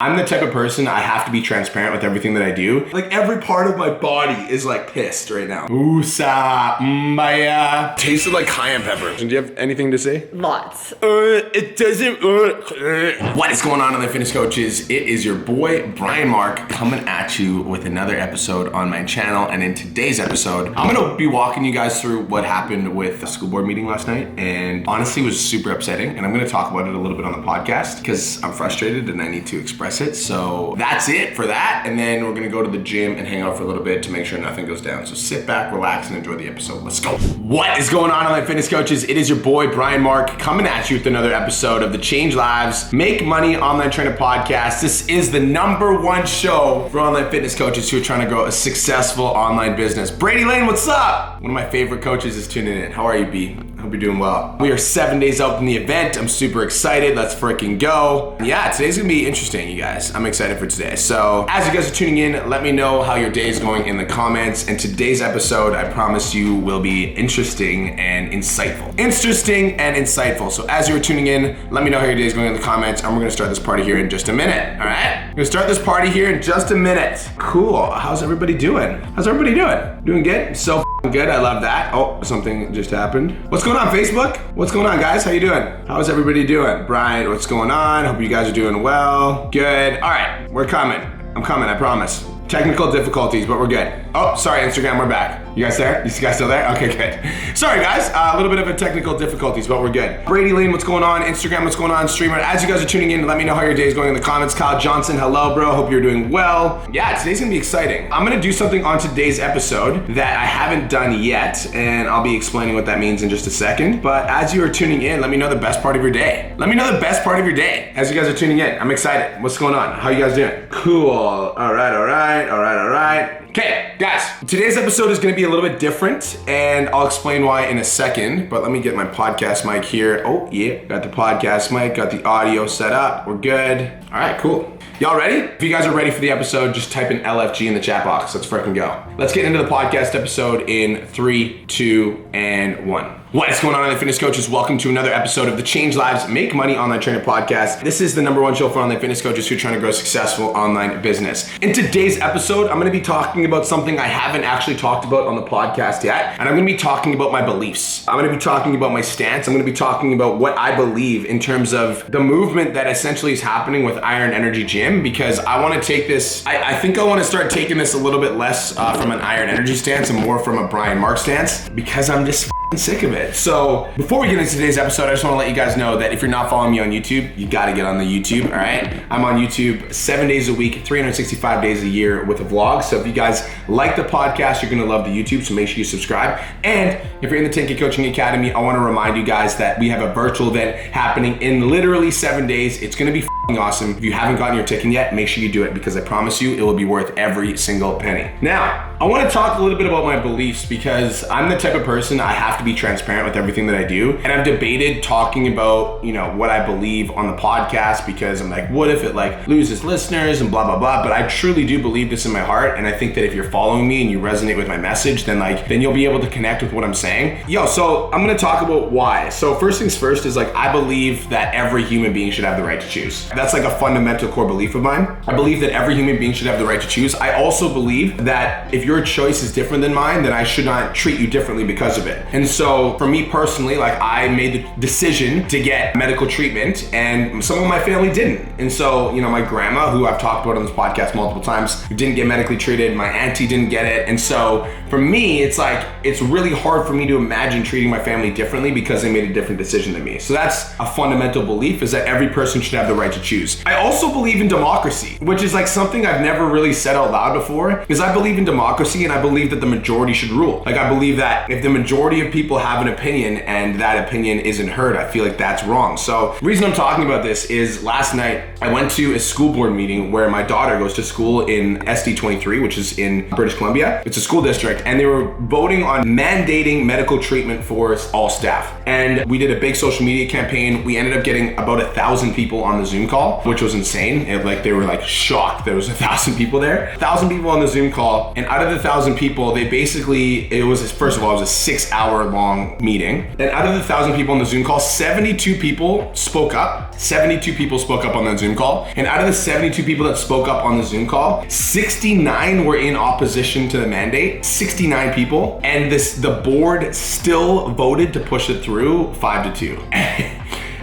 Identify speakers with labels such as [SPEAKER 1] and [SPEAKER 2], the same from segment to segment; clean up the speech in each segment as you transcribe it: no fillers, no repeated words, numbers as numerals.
[SPEAKER 1] I'm the type of person, I have to be transparent with everything that I do. Like every part of my body is like pissed right now. Usa, mbaya. Tasted like cayenne pepper. Do you have anything to say?
[SPEAKER 2] Lots.
[SPEAKER 1] It doesn't. What is going on, Online Fitness Coaches? It is your boy, Brian Mark, coming at you with another episode on my channel. And in today's episode, I'm gonna be walking you guys through what happened with the school board meeting last night. And honestly, it was super upsetting. And I'm gonna talk about it a little bit on the podcast because I'm frustrated and I need to express it. So that's it for that. And then we're gonna go to the gym and hang out for a little bit to make sure nothing goes down. So sit back, relax, and enjoy the episode. Let's go. What is going on, Online Fitness Coaches? It is your boy, Brian Mark, coming at you with another episode of the Change Lives, Make Money Online Trainer Podcast. This is the #1 show for online fitness coaches who are trying to grow a successful online business. Brady Lane, what's up? One of my favorite coaches is tuning in. How are you, B? I hope you're doing well. We are 7 days out from the event. I'm super excited. Let's freaking go. Yeah, today's gonna be interesting, you guys. I'm excited for today. So as you guys are tuning in, let me know how your day is going in the comments. And today's episode, I promise you, will be interesting and insightful. Interesting and insightful. So as you're tuning in, let me know how your day is going in the comments. And we're gonna start this party here in just a minute. All right? We're gonna start this party here in just a minute. Cool. How's everybody doing? How's everybody doing? Doing good? So good. I love that. Oh, something just happened. What's going on, Facebook? What's going on, guys? How you doing? How's everybody doing? Brian, what's going on? Hope you guys are doing well. Good. All right, we're coming. I'm coming, I promise. Technical difficulties, but we're good. Oh, sorry, Instagram, we're back. You guys there? You guys still there? Okay, good. Sorry, guys. A little bit of a technical difficulties, but we're good. Brady Lane, what's going on? Instagram, what's going on? Streamer, as you guys are tuning in, let me know how your day is going in the comments. Kyle Johnson, hello, bro. Hope you're doing well. Yeah, today's gonna be exciting. I'm gonna do something on today's episode that I haven't done yet, and I'll be explaining what that means in just a second. But as you are tuning in, let me know the best part of your day. Let me know the best part of your day as you guys are tuning in. I'm excited. What's going on? How you guys doing? Cool. All right. Okay, guys, today's episode is gonna be a little bit different, and I'll explain why in a second, but let me get my podcast mic here. Oh, yeah, got the podcast mic, got the audio set up, we're good. All right, cool. Y'all ready? If you guys are ready for the episode, just type in LFG in the chat box. Let's freaking go. Let's get into the podcast episode in 3, 2, and 1. What is going on, Online Fitness Coaches? Welcome to another episode of the Change Lives, Make Money Online Trainer Podcast. This is the #1 show for online fitness coaches who are trying to grow a successful online business. In today's episode, I'm gonna be talking about something I haven't actually talked about on the podcast yet, and I'm gonna be talking about my beliefs. I'm gonna be talking about my stance. I'm gonna be talking about what I believe in terms of the movement that essentially is happening with Iron Energy Gym, because I wanna take this, I think I wanna start taking this a little bit less from an Iron Energy stance and more from a Brian Mark stance, because I'm just sick of it. So before we get into today's episode, I just want to let you guys know that if you're not following me on YouTube, you got to get on the YouTube. All right, I'm on YouTube 7 days a week, 365 days a year with a vlog. So if you guys like the podcast, you're gonna love the YouTube, so make sure you subscribe. And if you're in the 10K Coaching Academy, I want to remind you guys that we have a virtual event happening in literally 7 days. It's gonna be awesome. If you haven't gotten your ticket yet, make sure you do it, because I promise you it will be worth every single penny. Now, I want to talk a little bit about my beliefs, because I'm the type of person, I have to be transparent with everything that I do. And I've debated talking about, what I believe on the podcast, because I'm like, what if it loses listeners and blah, blah, blah. But I truly do believe this in my heart. And I think that if you're following me and you resonate with my message, then you'll be able to connect with what I'm saying. So I'm going to talk about why. So first things first is I believe that every human being should have the right to choose. That's a fundamental core belief of mine. I believe that every human being should have the right to choose. I also believe that if your choice is different than mine, then I should not treat you differently because of it. And so for me personally, I made the decision to get medical treatment, and some of my family didn't. And so, my grandma, who I've talked about on this podcast multiple times, didn't get medically treated. My auntie didn't get it. And so for me, it's really hard for me to imagine treating my family differently because they made a different decision than me. So that's a fundamental belief, is that every person should have the right to choose. I also believe in democracy, which is something I've never really said out loud before, because I believe in democracy and I believe that the majority should rule. I believe that if the majority of people have an opinion and that opinion isn't heard, I feel like that's wrong. So the reason I'm talking about this is last night I went to a school board meeting where my daughter goes to school in SD23, which is in British Columbia. It's a school district, and they were voting on mandating medical treatment for all staff. And we did a big social media campaign. We ended up getting about 1,000 people on the Zoom call, which was insane. They were shocked there was 1,000 people there. 1,000 people on the Zoom call, and out of of the 1,000 people, they basically, it was, first of all, it was a 6-hour long meeting. And out of the 1,000 people on the Zoom call, 72 people spoke up. 72 people spoke up on that Zoom call. And out of the 72 people that spoke up on the Zoom call, 69 were in opposition to the mandate, 69 people. And the board still voted to push it through 5-2.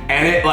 [SPEAKER 1] And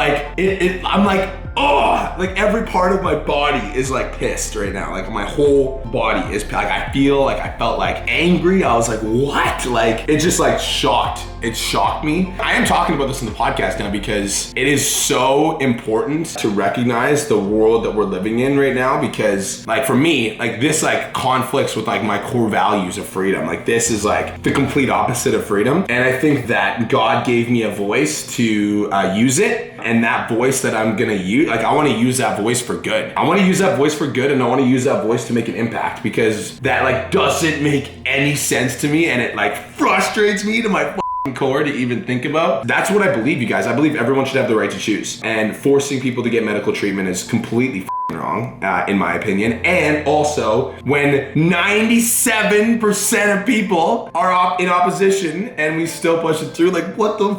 [SPEAKER 1] I'm like, oh, like every part of my body is like pissed right now. Like my whole body is like, I felt like angry. I was like, what? Like, it just like shocked. It shocked me. I am talking about this in the podcast now because it is so important to recognize the world that we're living in right now, because like for me, like this like conflicts with like my core values of freedom. Like this is like the complete opposite of freedom. And I think that God gave me a voice to use it. And that voice that I'm gonna use, like I wanna use that voice for good. I wanna use that voice for good, and I wanna use that voice to make an impact, because that like doesn't make any sense to me, and it like frustrates me to my core to even think about. That's what I believe, you guys. I believe everyone should have the right to choose, and forcing people to get medical treatment is completely wrong, in my opinion. And also, when 97% of people are in opposition and we still push it through, like what the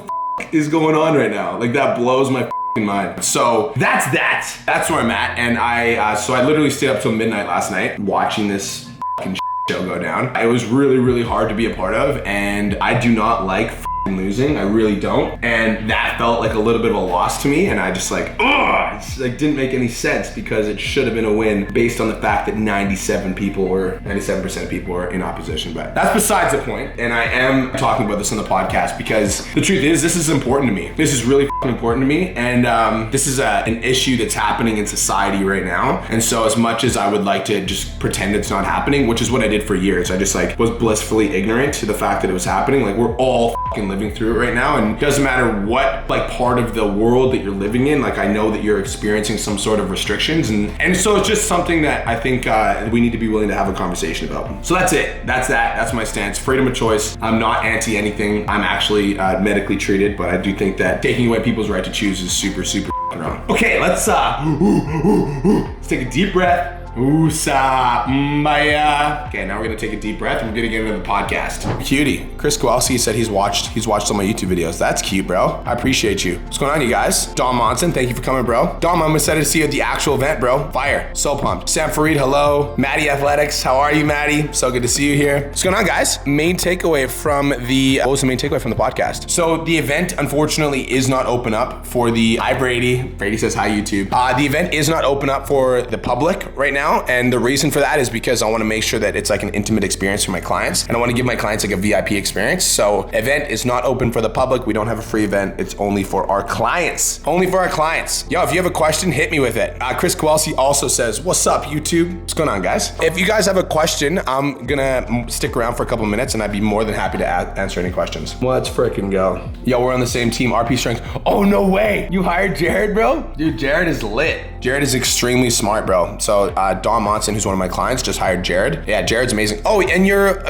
[SPEAKER 1] is going on right now? Like that blows my mind. So that's where I'm at. And I literally stayed up till midnight last night watching this show go down. It was really, really hard to be a part of, and I do not like losing. I really don't. And that felt like a little bit of a loss to me, and I just like, it like didn't make any sense, because it should have been a win based on the fact that 97% of people were in opposition. But that's besides the point. And I am talking about this on the podcast because the truth is, this is important to me. This is really important to me, and this is an issue that's happening in society right now. And so as much as I would like to just pretend it's not happening, which is what I did for years, I just like was blissfully ignorant to the fact that it was happening. Like we're all living through it right now, and it doesn't matter what like part of the world that you're living in. Like I know that you're experiencing some sort of restrictions, and so it's just something that I think we need to be willing to have a conversation about. So that's it. That's my stance. Freedom of choice. I'm not anti anything. I'm actually medically treated, but I do think that taking away people's right to choose is super wrong. Okay, let's take a deep breath. Maya. Okay, now we're gonna take a deep breath and we're gonna get into the podcast. Cutie. Chris Kowalski said he's watched all my YouTube videos. That's cute, bro. I appreciate you. What's going on, you guys? Dom Monson, thank you for coming, bro. Dom, I'm excited to see you at the actual event, bro. Fire. So pumped. Sam Fareed, hello. Maddie Athletics, how are you, Maddie? So good to see you here. What's going on, guys? What was the main takeaway from the podcast? So the event, unfortunately, is not open up for the, hi Brady. Brady says hi, YouTube. The event is not open up for the public right now. And the reason for that is because I want to make sure that it's like an intimate experience for my clients, and I want to give my clients like a VIP experience. So event is not open for the public. We don't have a free event. It's only for our clients. Only for our clients. Yo, if you have a question, hit me with it. Chris Kowalski also says, what's up, YouTube? What's going on, guys? If you guys have a question, I'm gonna stick around for a couple minutes, and I'd be more than happy to answer any questions. Let's freaking go. Yo, we're on the same team, RP Strength. Oh, no way. You hired Jared, bro? Dude, Jared is lit. Jared is extremely smart, bro. So Don Monson, who's one of my clients, just hired Jared. Yeah, Jared's amazing. Oh, and you're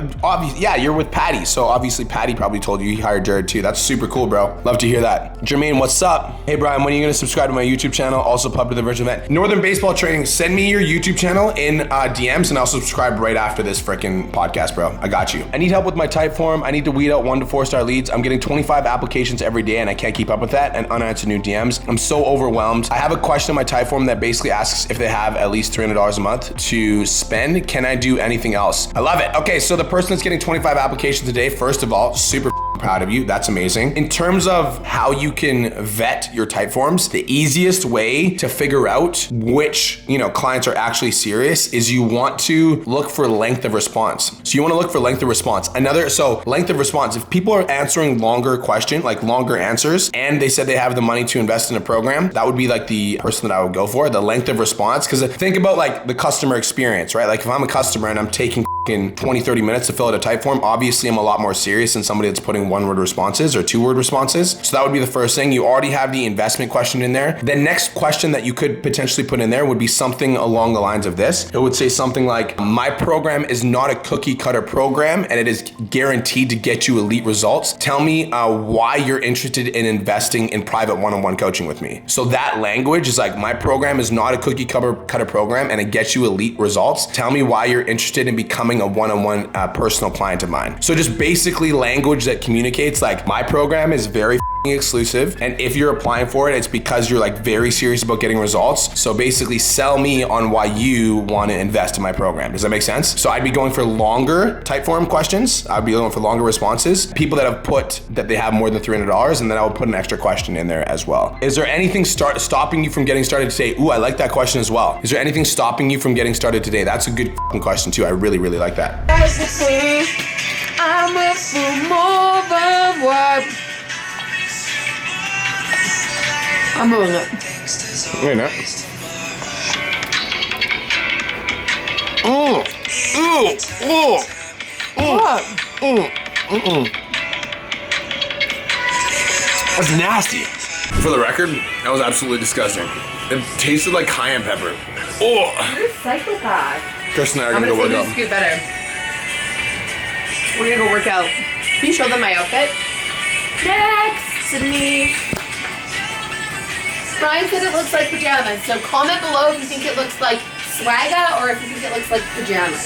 [SPEAKER 1] you're with Patty. So obviously Patty probably told you he hired Jared too. That's super cool, bro. Love to hear that. Jermaine, what's up? Hey, Brian, when are you gonna subscribe to my YouTube channel? Also pub to the virtual event. Northern Baseball Training, send me your YouTube channel in DMs and I'll subscribe right after this freaking podcast, bro. I got you. I need help with my type form. I need to weed out 1 to 4 star leads. I'm getting 25 applications every day and I can't keep up with that, and unanswered new DMs. I'm so overwhelmed. I have a question in my type form that basically asks if they have at least $300 a month to spend. Can I do anything else? I love it. Okay, so the person that's getting 25 applications a day, first of all, super proud of you. That's amazing. In terms of how you can vet your type forms, the easiest way to figure out which, clients are actually serious is you want to look for length of response. So you want to look for length of response. Length of response, if people are answering longer answers, and they said they have the money to invest in a program, that would be like the person that I would go for, the length of response. Because think about like the customer experience, right? Like if I'm a customer and I'm taking in 20-30 minutes to fill out a type form, obviously I'm a lot more serious than somebody that's putting 1-word responses or 2-word responses. So that would be the first thing. You already have the investment question in there. The next question that you could potentially put in there would be something along the lines of this. It would say something like, my program is not a cookie cutter program and it is guaranteed to get you elite results. Tell me why you're interested in investing in private one-on-one coaching with me. So that language is like, my program is not a cookie cutter program and it gets you elite results. Tell me why you're interested in becoming becoming a one-on-one personal client of mine. So just basically language that communicates like my program is very exclusive, and if you're applying for it, it's because you're like very serious about getting results. So basically sell me on why you want to invest in my program. Does that make sense? So I'd be going for longer type form questions. I'd be going for longer responses. People that have put that they have more than $300, and then I would put an extra question in there as well. Is there anything stopping you from getting started today? Ooh, I like that question as well. Is there anything stopping you from getting started today? That's a good question too. I really, really like that. I'm a fool more than what. I'm moving it. Wait, no. That's nasty. For the record, that was absolutely disgusting. It tasted like cayenne pepper. Oh.
[SPEAKER 2] You're a psychopath.
[SPEAKER 1] Kirsten and I are gonna go work out.
[SPEAKER 2] Scoot better. We're gonna go work out. Can you show them my outfit? Next to me. Brian said it looks like pajamas, so comment below if you think it looks like swagga or if you think it looks like pajamas.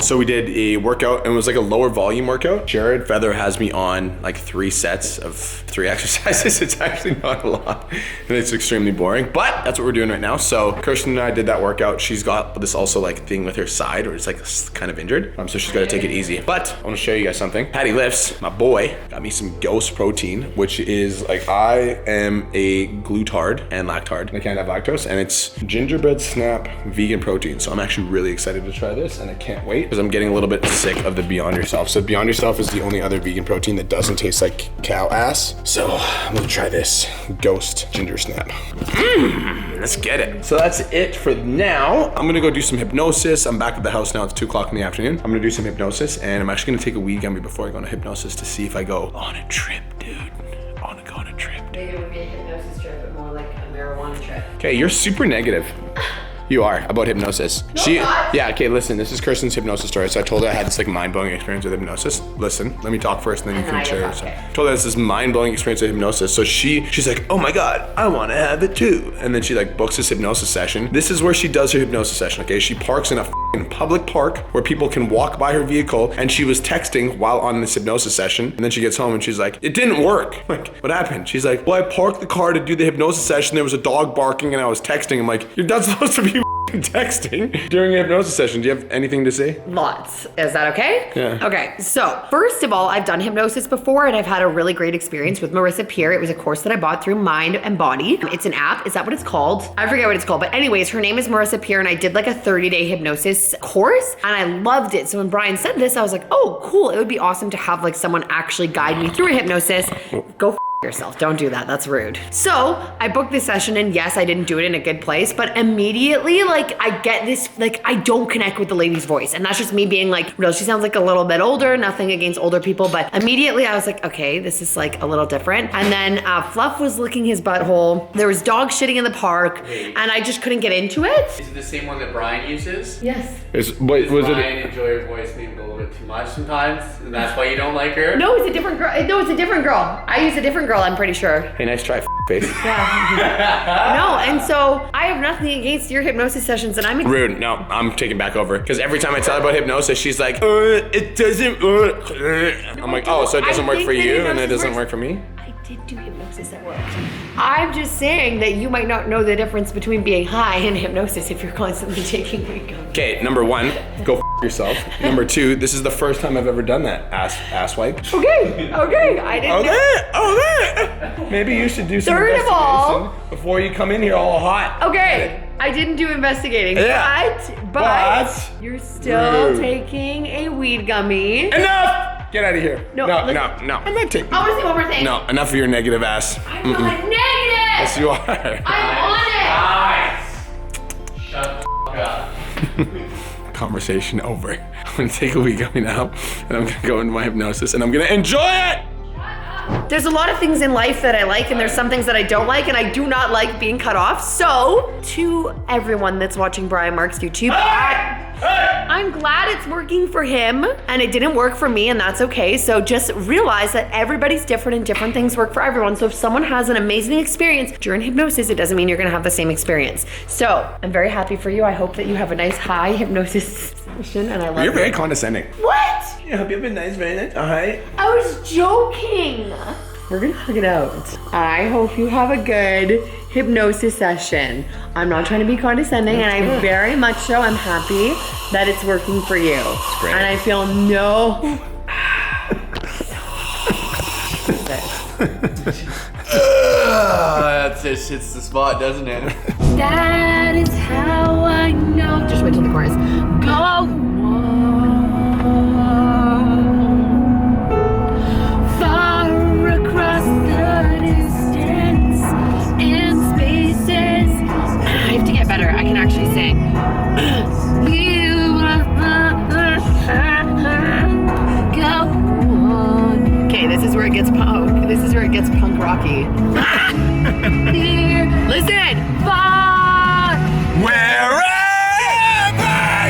[SPEAKER 1] So we did a workout, and it was like a lower volume workout. Jared Feather has me on like 3 sets of 3 exercises. It's actually not a lot, and it's extremely boring, but that's what we're doing right now. So Kirsten and I did that workout. She's got this also like thing with her side where it's like kind of injured, so she's got to take it easy. But I want to show you guys something. Patty Lifts, my boy, got me some Ghost protein, which is like, I am a glutard and lactard. I can't have lactose, and it's gingerbread snap vegan protein. So I'm actually really excited to try this, and I can't wait because I'm getting a little bit sick of the Beyond Yourself. So Beyond Yourself is the only other vegan protein that doesn't taste like cow ass. So I'm gonna try this Ghost Ginger Snap. Let's get it. So that's it for now. I'm gonna go do some hypnosis. I'm back at the house now. It's 2 o'clock in the afternoon. I'm gonna do some hypnosis, and I'm actually gonna take a weed gummy before I go on a hypnosis to see if I go on a trip, dude. I wanna go on a trip.
[SPEAKER 2] Maybe it would be a hypnosis trip, but more like a marijuana trip.
[SPEAKER 1] Okay, you're super negative. You are, about hypnosis.
[SPEAKER 2] No, not.
[SPEAKER 1] Yeah, okay, listen, this is Kirsten's hypnosis story. So I told her I had this like mind-blowing experience with hypnosis. Listen, let me talk first, and then you can share. So I told her this mind-blowing experience with hypnosis. So she's like, oh my God, I wanna have it too. And then she like books this hypnosis session. This is where she does her hypnosis session, okay? She parks in a public park where people can walk by her vehicle, and she was texting while on this hypnosis session, and then she gets home and she's like, it didn't work. I'm like, what happened? She's like, well, I parked the car to do the hypnosis session, there was a dog barking, and I was texting. I'm like, you're not supposed to be texting during a hypnosis session. Do you have anything to say?
[SPEAKER 2] Lots. Is that okay?
[SPEAKER 1] Yeah.
[SPEAKER 2] Okay, so first of all, I've done hypnosis before, and I've had a really great experience with Marissa Peer. It was a course that I bought through Mind and Body. It's an app. Is that what it's called? I forget what it's called, but anyways, her name is Marissa Peer, and I did like a 30-day hypnosis course, and I loved it. So when Brian said this, I was like, oh, cool. It would be awesome to have like someone actually guide me through a hypnosis. Go yourself. Don't do that. That's rude. So I booked this session, and yes, I didn't do it in a good place, but immediately like I get this, like I don't connect with the lady's voice, and that's just me being like, real, she sounds like a little bit older, nothing against older people, but immediately I was like, okay, this is like a little different. And then Fluff was licking his butthole. There was dog shitting in the park, and I just couldn't get into it.
[SPEAKER 3] Is it the same one that Brian uses?
[SPEAKER 2] Yes.
[SPEAKER 3] Does Brian enjoy her voice maybe a little bit too much sometimes, and that's why you don't like her?
[SPEAKER 2] No, it's a different girl. No, it's a different girl. I use a different girl, I'm pretty sure.
[SPEAKER 1] Hey, nice try, face.
[SPEAKER 2] Yeah. No, and so I have nothing against your hypnosis sessions, and I'm
[SPEAKER 1] rude. No, I'm taking back over. Because every time I tell her about hypnosis, she's like, it doesn't work. I'm like, oh, so it doesn't work for you, and it doesn't work for me?
[SPEAKER 2] I did do hypnosis at work. I'm just saying that you might not know the difference between being high and hypnosis if you're constantly taking weed gum.
[SPEAKER 1] Okay, number 1, go yourself. Number 2, this is the first time I've ever done that ass wipe.
[SPEAKER 2] Okay, I didn't
[SPEAKER 1] Okay. Maybe you should do some
[SPEAKER 2] Third of all,
[SPEAKER 1] before you come in here all hot.
[SPEAKER 2] Okay, I didn't do investigating,
[SPEAKER 1] yeah.
[SPEAKER 2] but you're still taking a weed gummy.
[SPEAKER 1] Enough! Get out of here.
[SPEAKER 2] No.
[SPEAKER 1] I'm not taking.
[SPEAKER 2] I want to say one more thing.
[SPEAKER 1] No, enough of your negative ass.
[SPEAKER 2] I'm not negative.
[SPEAKER 1] Yes, you are.
[SPEAKER 2] I'm on it.
[SPEAKER 3] Shut the up.
[SPEAKER 1] Conversation over. I'm gonna take a weed gummy now, and I'm gonna go into my hypnosis, and I'm gonna enjoy it.
[SPEAKER 2] There's a lot of things in life that I like, and there's some things that I don't like, and I do not like being cut off. So, to everyone that's watching Brian Mark's YouTube, I'm glad it's working for him and it didn't work for me, and that's okay. So just realize that everybody's different and different things work for everyone. So if someone has an amazing experience during hypnosis, it doesn't mean you're gonna have the same experience. So I'm very happy for you. I hope that you have a nice high hypnosis session, and I love
[SPEAKER 1] You're very condescending.
[SPEAKER 2] What?
[SPEAKER 1] Yeah, hope you have a nice, very nice. Alright.
[SPEAKER 2] I was joking. We're gonna hug it out. I hope you have a good hypnosis session. I'm not trying to be condescending, and I very much so am happy that it's working for you.
[SPEAKER 1] It's great.
[SPEAKER 2] And I feel no.
[SPEAKER 3] That just hits the spot, doesn't it?
[SPEAKER 2] That is how I know. Just wait till the chorus. Go on, far across the distance and spaces. I have to get better. I can actually sing. Go on. Okay, this is where it gets punk. This is where it gets punk rocky. Here, listen. Far.
[SPEAKER 1] Wherever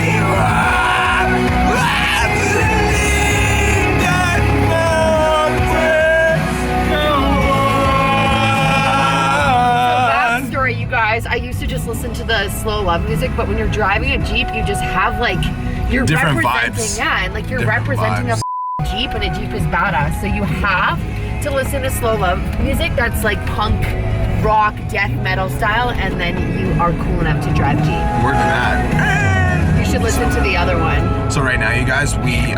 [SPEAKER 1] you are, I believe that more
[SPEAKER 2] Backstory, you guys. I used to just listen to the slow love music, but when you're driving a Jeep, you just have like, you're
[SPEAKER 1] Different
[SPEAKER 2] representing,
[SPEAKER 1] vibes.
[SPEAKER 2] yeah, and like you're
[SPEAKER 1] Different
[SPEAKER 2] representing
[SPEAKER 1] vibes.
[SPEAKER 2] a Jeep, and a Jeep is badass. So you have to listen to slow love music that's like punk, rock, death metal style, and then you are cool enough to drive Jeep.
[SPEAKER 1] More than that.
[SPEAKER 2] You should listen to the other one.
[SPEAKER 1] So right now, you guys, we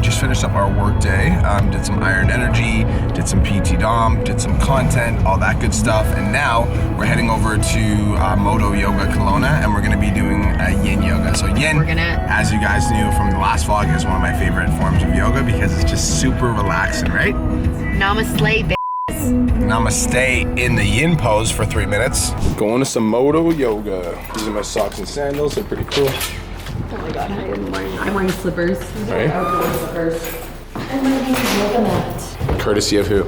[SPEAKER 1] just finished up our work day. Did some iron energy, did some PT Dom, did some content, all that good stuff. And now we're heading over to Moto Yoga Kelowna, and we're gonna be doing Yin Yoga. So Yin, as you guys knew from the last vlog, is one of my favorite forms of yoga because it's just super relaxing, right?
[SPEAKER 2] Namaste, b****s.
[SPEAKER 1] Namaste in the Yin pose for 3 minutes. Going to some Moto Yoga. These are my socks and sandals. They're pretty cool.
[SPEAKER 2] Oh my god, I'm wearing slippers.
[SPEAKER 1] Right?
[SPEAKER 2] Outdoor slippers. And my yoga mat.
[SPEAKER 1] Courtesy of who?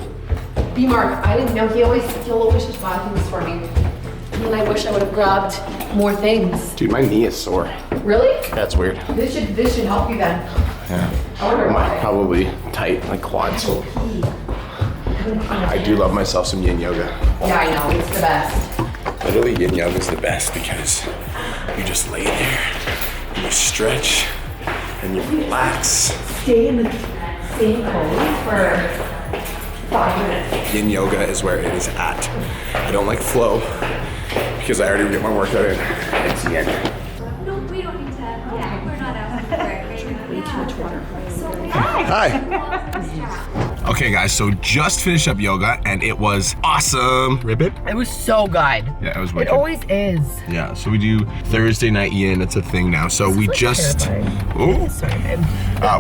[SPEAKER 2] B-Mark, I didn't know, he'll always just buy things for me. And I wish I would have grabbed more things.
[SPEAKER 1] Dude, my knee is sore.
[SPEAKER 2] Really?
[SPEAKER 1] That's weird.
[SPEAKER 2] This should help you then.
[SPEAKER 1] Yeah.
[SPEAKER 2] I wonder why.
[SPEAKER 1] Probably tight, like quads. I do love myself some Yin Yoga.
[SPEAKER 2] Yeah, I know, it's the best.
[SPEAKER 1] Literally, Yin Yoga is the best because you just lay there, and you stretch, and you relax.
[SPEAKER 2] Stay in the same pose for 5 minutes.
[SPEAKER 1] Yin Yoga is where it is at. I don't like flow because I already get my workout in. It's Yin.
[SPEAKER 4] No, we don't need to. Yeah, we're not asking for it.
[SPEAKER 2] Way too much water.
[SPEAKER 1] Hi. Okay, guys, so just finished up yoga and it was awesome. Ribbit?
[SPEAKER 2] It was so good.
[SPEAKER 1] Yeah, it was
[SPEAKER 2] It
[SPEAKER 1] wicked.
[SPEAKER 2] always is.
[SPEAKER 1] Yeah, so we do Thursday night Yin. It's a thing now. So we just,
[SPEAKER 2] Sorry, babe.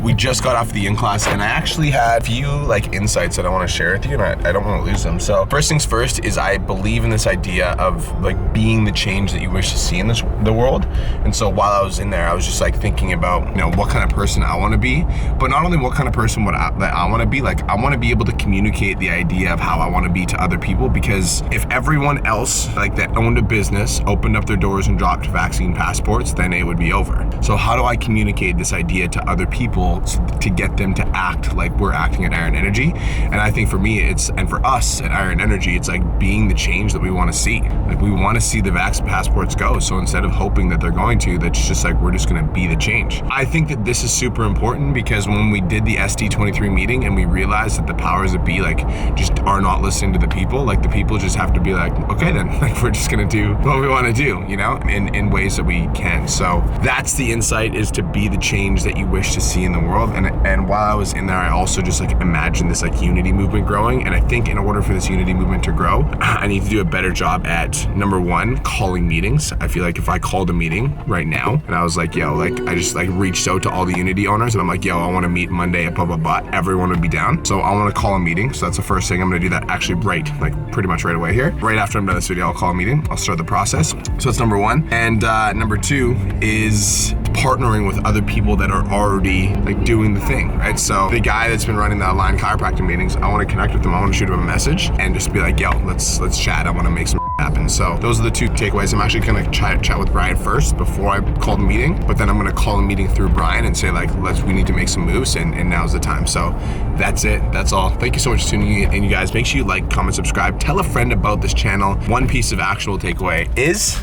[SPEAKER 1] we just got off the Yin class, and I actually had a few like insights that I want to share with you, and I don't want to lose them. So first things first is I believe in this idea of like being the change that you wish to see in the world. And so while I was in there, I was just like thinking about, you know, what kind of person I want to be, but not only what kind of person that I want to be. Like I want to be able to communicate the idea of how I want to be to other people, because if everyone else like that owned a business opened up their doors and dropped vaccine passports, then it would be over. So how do I communicate this idea to other people to get them to act like we're acting at Iron Energy? And I think for me, and for us at Iron Energy, it's like being the change that we want to see. Like we want to see the vaccine passports go. So instead of hoping that they're going to, that's just like, we're just going to be the change. I think that this is super important because when we did the SD23 meeting and we realized that the powers that be like just are not listening to the people, like the people just have to be like, okay then, like we're just going to do what we want to do, you know, in ways that we can. So that's the insight, is to be the change that you wish to see in the world. And while I was in there, I also just like imagined this like unity movement growing. And I think in order for this unity movement to grow, I need to do a better job at, number one, calling meetings. I feel like if I called a meeting right now and I was like, yo, like I just like reached out to all the unity owners and I'm like, yo, I want to meet Monday at blah, blah, blah, everyone would be down. So I want to call a meeting. So that's the first thing. I'm going to do that actually pretty much right away here. Right after I'm done this video, I'll call a meeting. I'll start the process. So that's number one. And number two is partnering with other people that are already like doing the thing, right? So the guy that's been running the Align chiropractic meetings, I want to connect with him. I want to shoot him a message and just be like, yo, let's chat. I want to make some happen. So those are the two takeaways. I'm actually gonna chat with Brian first before I call the meeting, but then I'm gonna call a meeting through Brian and say like, we need to make some moves, and now's the time. So that's it. That's all. Thank you so much for tuning in, you guys. Make sure you like, comment, subscribe, tell a friend about this channel. One piece of actual takeaway is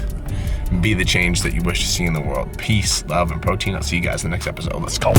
[SPEAKER 1] be the change that you wish to see in the world. Peace, love, and protein. I'll see you guys in the next episode. Let's go.